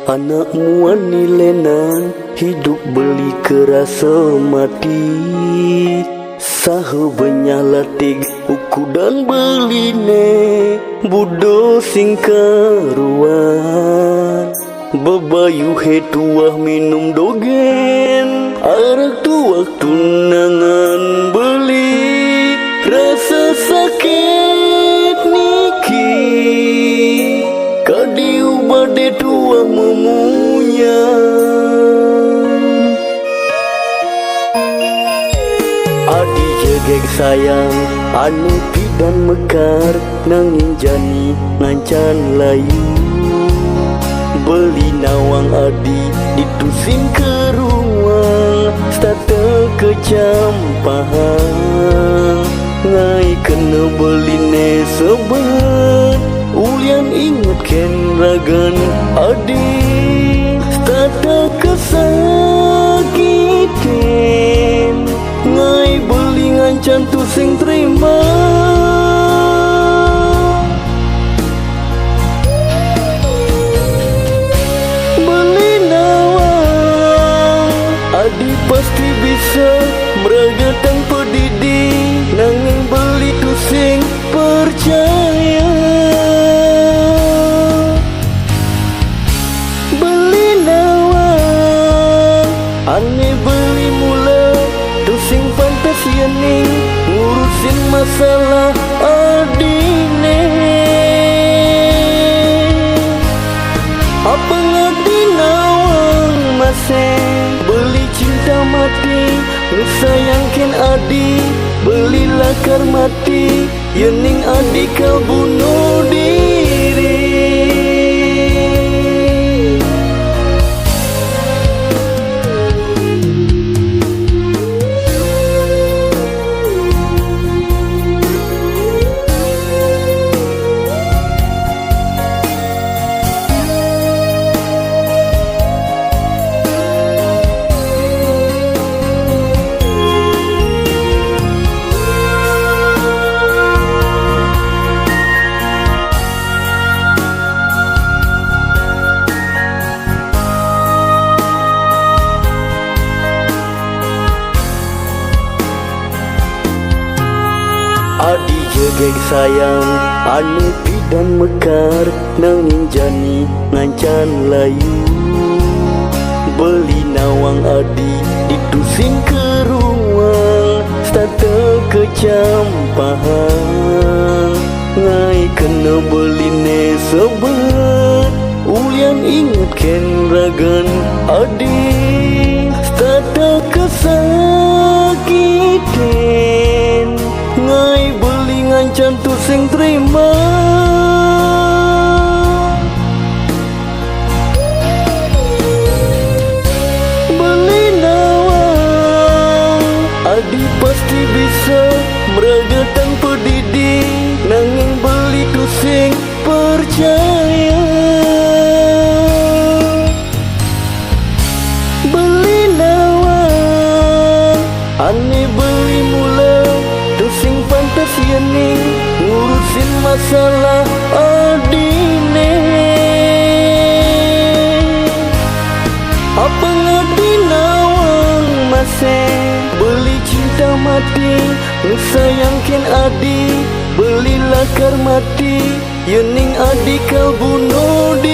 Anakmu anilenan hidup beli kerasa mati. Saha benyalatig uku dan beline budo singkaruan. Bebayu he tuah minum dogen arak tuak tunangan beli. Rasa sakit niki kadiu bade tuah memunya. Adi jegek sayang anu pidan mekar nanging jani ngancan layu. Beli nawang adi ditusin ke ruang stata kecampahan. Ngai kena beline sebat ulian inget ken ragan adi stata kesakitin. Ngai beli ngancan tu sing terima. Beli nawang adi pasti bisa meraga tanpa didi. Nanging beli tu sing percaya. Beli nawang ane beli mula tu sing pantas yening ngurusin masalah adine. Apa ngerti nawang masih beli cinta mati nu sayangkin adi. Beli lakar mati yening adi kau bunuh diri. Adi jegek sayang anu pidan mekar nanging jani ngancan layu. Beli nawang adi ditusin ke ruang stata kecampahan. Ngai kena beline sebat ulian inget ken ragan adi stata kesakitin. Ngai beli ngancan tu sing terima. Beli nawang adi pasti bisa meraga tanpa didi. Nanging beli tu sing percaya. Beli nawang ane beli mula sing pantas yening ngurusin masalah adine. Apa ngerti nawang masih beli cinta mati nu sayangkin adi. Beli lakar mati yening adi kau bunuh diri.